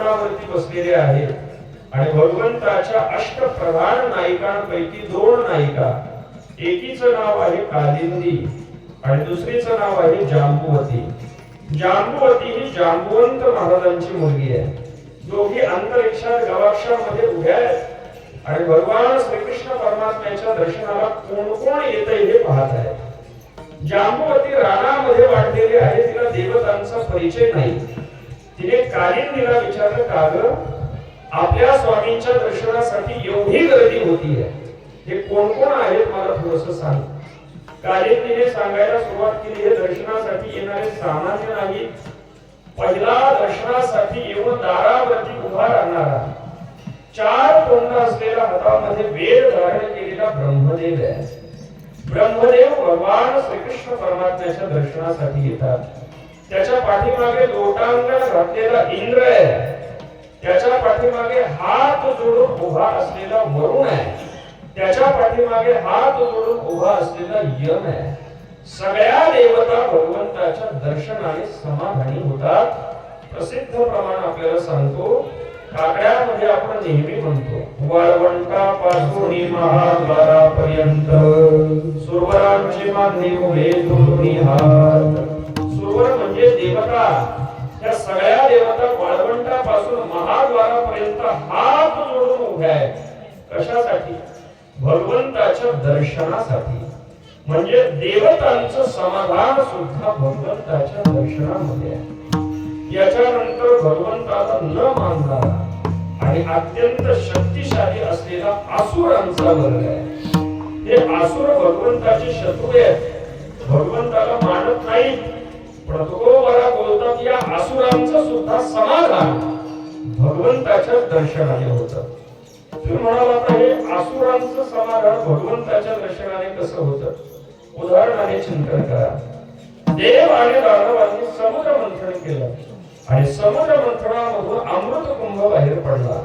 सिंहासनावरती बसलेले आहेत आणि भगवंताच्या अष्टप्रधान नायिकांपैकी 2 नायिका, एकीचं नाव आहे कालिंदी आणि दुसरीचं नाव आहे जांबुवती. जांबुवती ही जांबुवंत महाराजांची मुलगी आहे. दोघी अंतरिक्षात गवाक्षामध्ये उभ्या आहेत आणि भगवान श्रीकृष्ण परमात्म्याच्या दर्शनाला कोण कोण येतंय हे पाहत आहे. जांबुवती रानामध्ये वाढलेली आहे, तिला देवतांचा परिचय नाही. तिने कालिंदीला विचारलं, का ग आपल्या स्वामींच्या दर्शनासाठी एवढी गर्दी होतीये, हे कोण कोण आहेत मला थोडंसं सांग. कालिंदीने सांगायला सुरुवात केली, हे दर्शनासाठी येणारे सामान्य नाही, पहिला दर्शनासाठी येऊन दारावरती उभा राहणारा 4 तोंड असलेला हातामध्ये वेद धारण केलेला ब्रह्मदेव आहे. ब्रह्मदेव भगवान श्रीकृष्ण परमात्म्याच्या दर्शनासाठी येतात. त्याच्या पाठीमागे लोटांगण घातलेला इंद्र आहे. त्याच्या पाठीमागे हात जोडून उभा असलेला वरुण आहे. त्याच्या पाठीमागे हात जोडून उभा असलेला यम आहे. सगळ्या देवता भगवंताच्या दर्शनाने समाधानी होतात. प्रसिद्ध प्रमाण आपल्याला सांगतो, काकड्यामध्ये आपण नेहमी म्हणतो, वाळवंटापासून महाद्वारापर्यंत सुरवरांची मागणी उभे जोडून हात. सुरवर म्हणजे देवता. या सगळ्या देवता वाळवंटापासून महाद्वारापर्यंत हात जोडून उभ्या आहेत. कशासाठी? भगवंताच्या दर्शनासाठी. म्हणजे देवतांचं समाधान सुद्धा भगवंताच्या दर्शनामध्ये आहे. याच्यानंतर भगवंताला न मानणारा आणि अत्यंत शक्तिशाली असलेला असुरांचा वर्ग आहे. हे असुर भगवंताचे शत्रू आहेत, भगवंताला मानत नाहीत. पण तुकोबरा बोलतात, या असुरांचं सुद्धा समाधान भगवंताच्या दर्शनाने होतं. तुम्ही म्हणाल, आता हे असुरांचं समाधान भगवंताच्या दर्शनाने कसं होतं? उदाहरणाने चिंतन करा. देव आणि दानवांनी समुद्र मंथन केलं आणि समुद्र मंथनामधून अमृत कुंभ बाहेर पडला.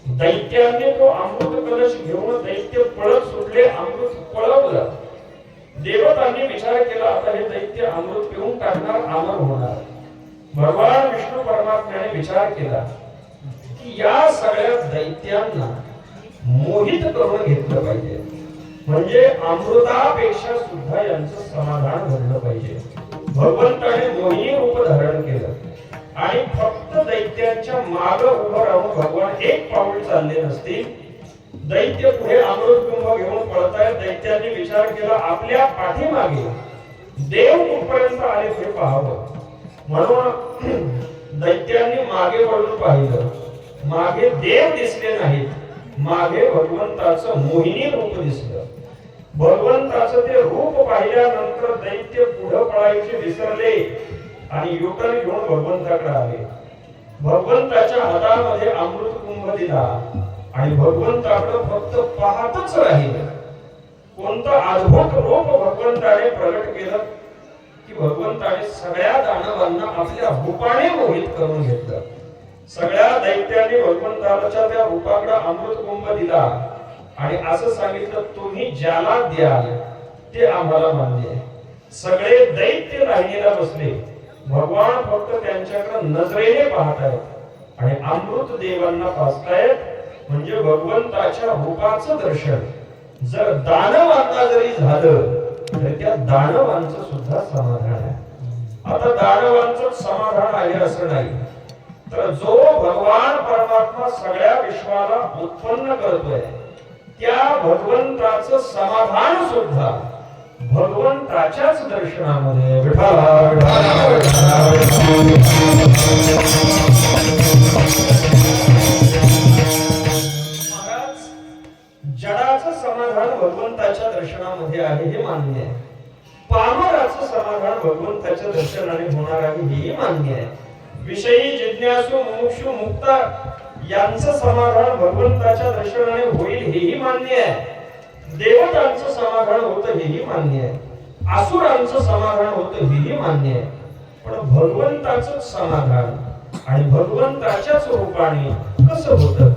दैत्यांनी तो अमृत कलश घेऊन दैत्य पळत सुटले, अमृत पळवलं. देवतांनी विचार केला, आता हे दैत्य अमृत पिऊन टाकणार, अमर होणार. भगवान विष्णू परमात्म्याने विचार केला की या सगळ्या दैत्यांना मोहित करून घेतलं पाहिजे, म्हणजे अमृतापेक्षा सुद्धा यांचं समाधान घडलं पाहिजे. भगवंताने मोहिनी रूप धारण केलं आणि फक्त दैत्यांच्या मागे उभं राहून भगवान एक पाऊल चालले नसतील. दैत्य पुढे अमृत कुंभ घेऊन पळतायत. दैत्यांनी विचार केला, आपल्या पाठीमागे देव कुठपर्यंत आले हे पाहावं. म्हणून दैत्यांनी मागे वळून पाहिलं. मागे देव दिसले नाहीत, मागे भगवंताचं मोहिनी रूप दिसलं. भगवंताचं ते रूप पाहिल्यानंतर दैत्य पुढे पळायचे विसरले आणि युटर्न घेऊन भगवंताकडे आले. भगवंताच्या हातामध्ये अमृत कुंभ दिला आणि भगवंताकडे फक्त पाहतच राहिले. कोणतं अद्भुत रूप भगवंताने प्रगट केलं की भगवंताने सगळ्या दानवांना आपल्या रूपाने मोहित करून घेतलं. सगळ्या दैत्यांनी भगवंताच्या त्या रूपाकडे अमृत कुंभ दिला आणि असं सांगितलं, तुम्ही ज्याला द्याल ते आम्हाला मान्य आहे. सगळे दैत्य लाईनीला बसले. भगवान फक्त त्यांच्याकडे नजरेने पाहत आहेत आणि अमृत देवांना पाजतायत. म्हणजे भगवंताच्या रूपाचं दर्शन जर दानवांना जरी झालं तर त्या दानवांचं सुद्धा समाधान आहे. आता दानवांचं समाधान आहे असं नाही, तर जो भगवान परमात्मा सगळ्या विश्वाला उत्पन्न करतोय त्या भगवंताचं समाधान सुद्धा भगवंताच्याच दर्शनामध्ये. जडाचं समाधान भगवंताच्या दर्शनामध्ये आहे हे मान्य आहे. पामराचं समाधान भगवंताच्या दर्शनाने होणार आहे हेही मान्य आहे. विषयी जिज्ञासू मुमुक्षु मुक्त यांचं समाधान भगवंताच्या दर्शनाने होईल हेही मान्य आहे. देवतांचं समाधान होतं हेही मान्य आहे. असुरांचं समाधान होतं हेही मान्य आहे. पण भगवंताचं समाधान आणि भगवंताच्याच रूपाने कसं होतं?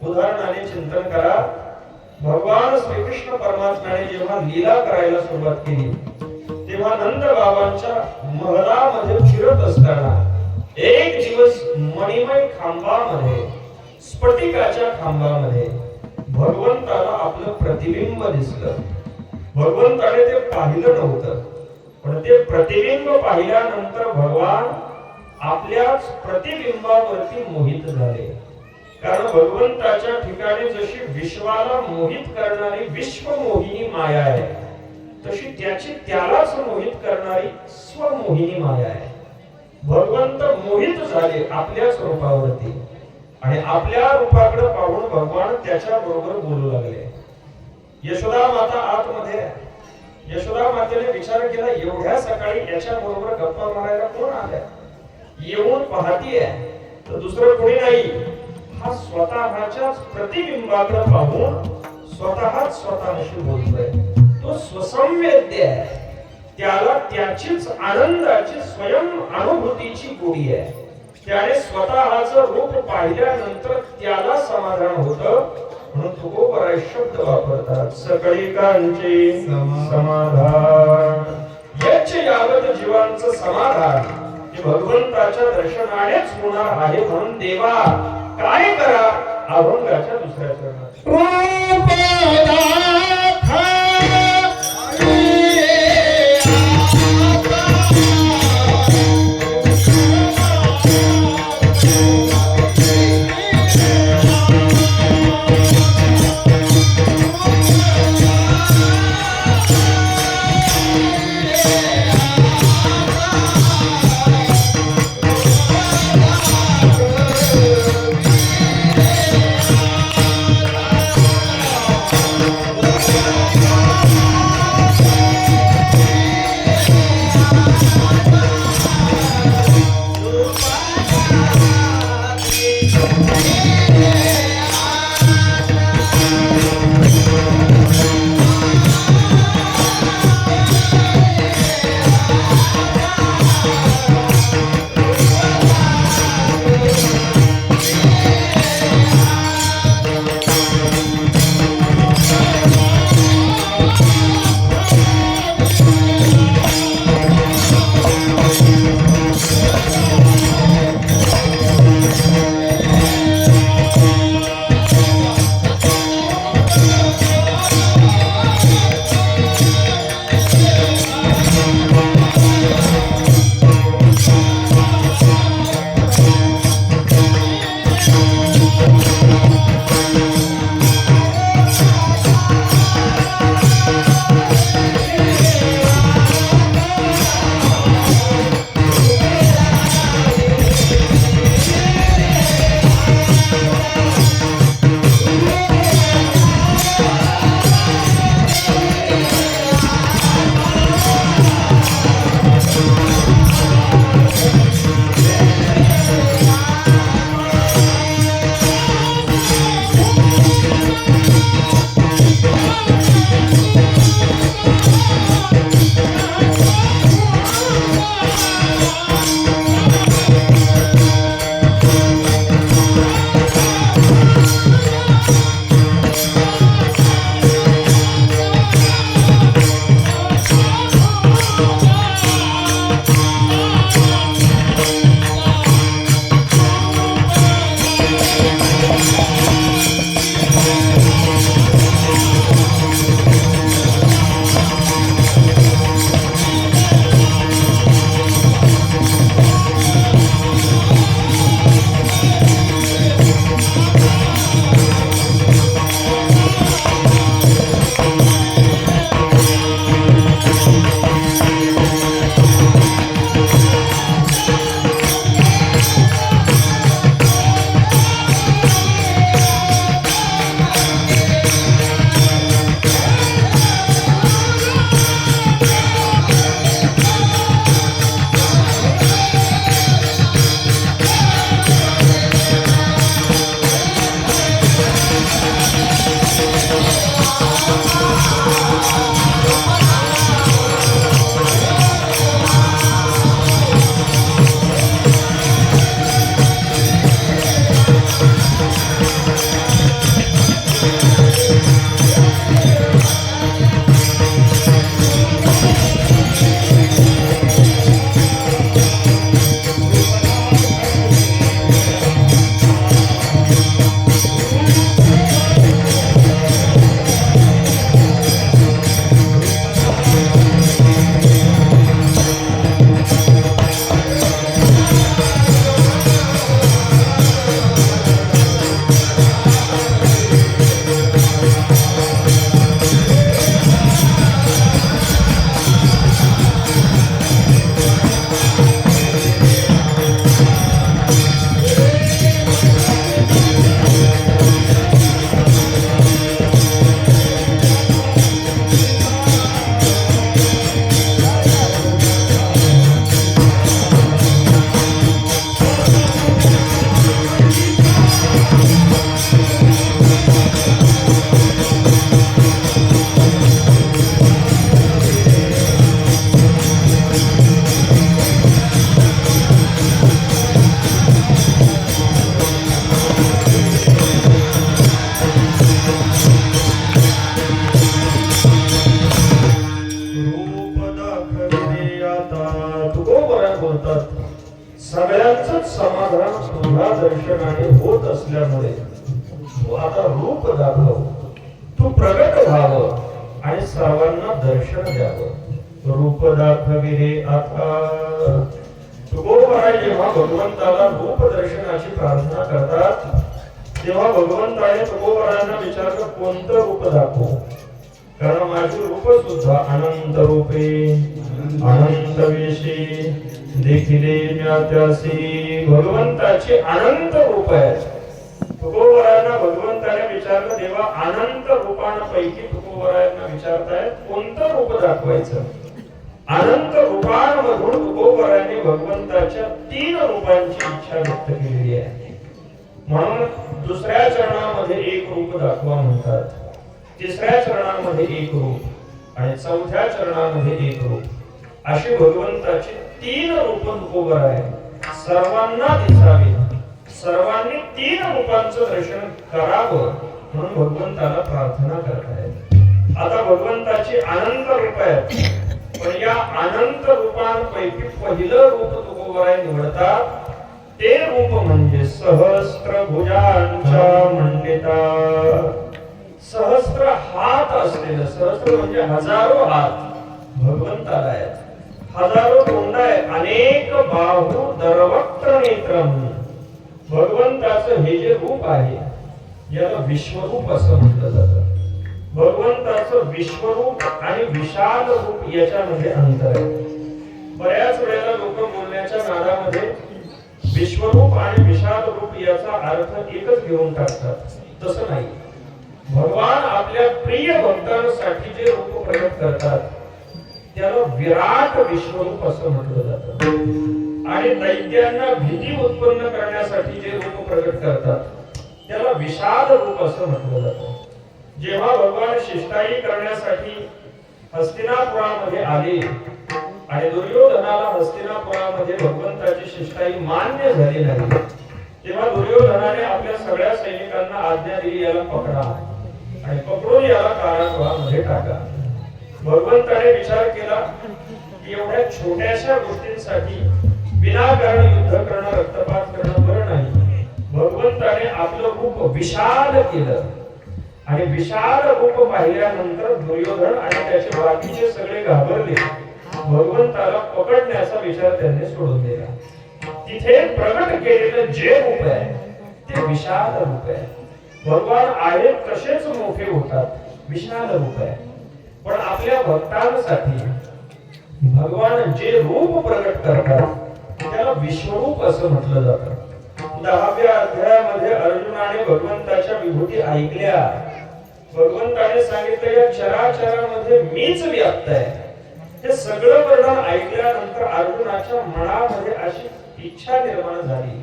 उदाहरणाने चिंतन करा. भगवान श्रीकृष्ण परमात्म्याने जेव्हा लीला करायला सुरुवात केली तेव्हा नंद बाबांच्या महलामध्ये फिरत असताना एक दिवस मणिमय खांबामध्ये, स्फटिकाच्या खांबामध्ये भगवंताला आपलं प्रतिबिंब दिसलं. भगवंताने ते पाहिलं नव्हतं, पण ते प्रतिबिंब पाहिल्यानंतर भगवान आपल्याच प्रतिबिंबावरती मोहित झाले. कारण भगवंताच्या ठिकाणी जशी विश्वाला मोहित करणारी विश्वमोहिनी माया आहे, तशी त्याची त्यालाच मोहित करणारी स्वमोहिनी माया आहे. भगवंत मोहित झाले आपल्याच रूपावरती आणि आपल्या रूपाकडे पाहून भगवान त्याच्या बरोबर बोलू लागले. यशोदा माता आतमध्ये, यशोदा मातेने विचार केला, एवढ्या सकाळी याच्या बरोबर गप्पा मारायला कोण आलाय? येऊन पाहतीये तर दुसरं कोणी नाही, हा स्वतःच्याच प्रतिबिंबाकडे पाहून स्वतःच स्वतःशी बोलतोय. तो स्वसंवेद्य आहे, त्याला त्याचीच आनंदाची स्वयं अनुभूतीची गोडी आहे. त्याने स्वतःचं रूप पाहिल्यानंतर त्याला समाधान होतं. म्हणून तुकोबराय शब्द वापरतात, सकळिकांचे समाधान. यच्च यावत जीवांचं समाधान हे भगवंताच्या दर्शनानेच होणार आहे. म्हणून देवा काय करा? अभंगाच्या दुसऱ्या चरणात तुझ्या दर्शनाने होत असल्यामुळे तू आता रूप दाखव, तू प्रगट व्हावं आणि सर्वांना दर्शन द्यावं। रूप दाखविले आता तुकोबाराय जेव्हा भगवंताला रूप दर्शनाची प्रार्थना करतात तेव्हा भगवंताने तुकोबारायांना विचारलं कोणतं रूप दाखवू, कारण माझे रूप सुद्धा अनंत रूपे अनंत वेशी देखिले म्यात्यासी। भगवंताचे अनंत रूप आहे। तुकोबारायांना भगवंताने विचारलं देवा अनंत रूपांपैकी तुकोबारायांना विचारतायत कोणतं रूप दाखवायचं। अनंत रूपांमधून तुकोबारायांनी भगवंताच्या 3 रूपांची इच्छा व्यक्त केलेली आहे। म्हणून दुसऱ्या चरणामध्ये एक रूप दाखवा म्हणतात, तिसऱ्या चरणामध्ये एक रूप आणि चौथ्या चरणामध्ये एक रूप, अशी भगवंताची 3 रूप तुकोबाराय सर्वांना दिसावी, सर्वांनी 3 रूपांचं दर्शन करावं म्हणून भगवंताला प्रार्थना करतायत। आता भगवंताची अनंत रूप आहेत, पण या अनंत रूपांपैकी पहिलं रूप तुकोबाराय निवडतात ते रूप म्हणजे सहस्त्र भुजांच्या मंडिता। सहस्त्र हात असलेलं, सहस्त्र म्हणजे हजारो हात भगवंताला आहेत, हजारो तोंड आहे, अनेक बाहू दरवक्त्र नेत्रम। भगवंताचं हे जे रूप आहे याला विश्वरूप असं म्हटलं जातं। भगवंताचं विश्वरूप आणि विशाल रूप याच्यामध्ये अंतर आहे। बऱ्याच वेळेला लोक बोलण्याच्या नादामध्ये विश्वरूप आणि विशाल रूप याचा अर्थ एकच घेऊन टाकतात, तसं नाही। भगवान आपल्या प्रिय भक्तांसाठी जे रूप प्रकट करतात त्याला विराट विश्वरूप असं म्हटलं जातं, आणि दैत्यांना भीती उत्पन्न करण्यासाठी जे रूप प्रकट करतात त्याला विशाल रूप असं म्हटलं जातं। जेव्हा भगवान शिष्टाई करण्यासाठी हस्तिनापुरामध्ये आले आणि दुर्योधनाला हस्तिनापुरामध्ये भगवंताची शिष्टाई मान्य झाली नाही, तेव्हा दुर्योधनाने आपल्या सगळ्या सैनिकांना आज्ञा दिली याला पकडा आणि पकडून याला कारागृहामध्ये टाका। भगवंताने विचार केला की एवढ्या छोट्याशा गोष्टींसाठी विनाकारण युद्ध करणं, रक्तपात करणं बरं नाही। भगवंताने आपलं रूप विशाल केलं आणि विशाल रूप पाहिल्यानंतर दुर्योधन आणि त्याचे बाकीचे सगळे घाबरले। भगवंताला पकडण्याचा विचार त्यांनी सोडून दिला। तिथे प्रकट केलेलं जे रूप आहे ते विशाल रूप आहे। भगवान आहेत तसेच मोठे होतात, विशाल रूप आहे। पण आपल्या भक्तांसाठी भगवान जे रूप प्रकट करतात त्याला विश्वरूप असं म्हटलं जातं। 10व्या अध्यायामध्ये अर्जुनाने भगवंताच्या विभूती ऐकल्या। भगवंताने सांगितलं या चराचरामध्ये मीच व्याप्त आहे। हे सगळं वर्णन ऐकल्यानंतर अर्जुनाच्या मनामध्ये अशी इच्छा निर्माण झाली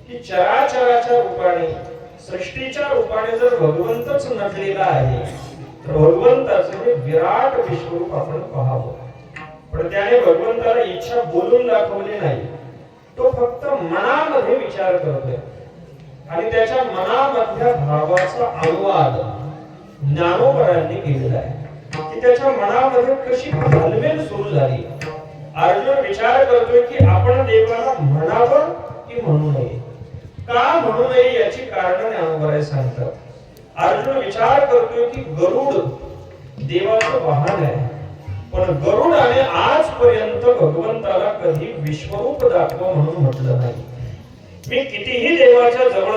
की चराचराच्या रूपाने, सृष्टीच्या रूपाने जर भगवंतच नटलेला आहे तर भगवंताचं हे विराट विश्वरूप आपण पाहावं। पण त्याने भगवंताला इच्छा बोलून दाखवली नाही, तो फक्त मनामध्ये विचार करतोय आणि त्याच्या मनामधल्या भावाचा अनुवाद ज्ञानोबरांनी केलेला आहे की त्याच्या मनामध्ये कशी घालमेल सुरू झाली। अर्जुन विचार करतोय की आपण देवाला म्हणावं की म्हणू नये, का म्हणू नये याची कारण ज्ञानोबराय सांगतात। अर्जुन विचार करतोय की गरुड देवाचं वाहन आहे, पण गरुडाने आजपर्यंत भगवंताला कधी विश्वरूप दाखवा म्हणून म्हटलं नाही। मी कितीही देवाच्या जवळ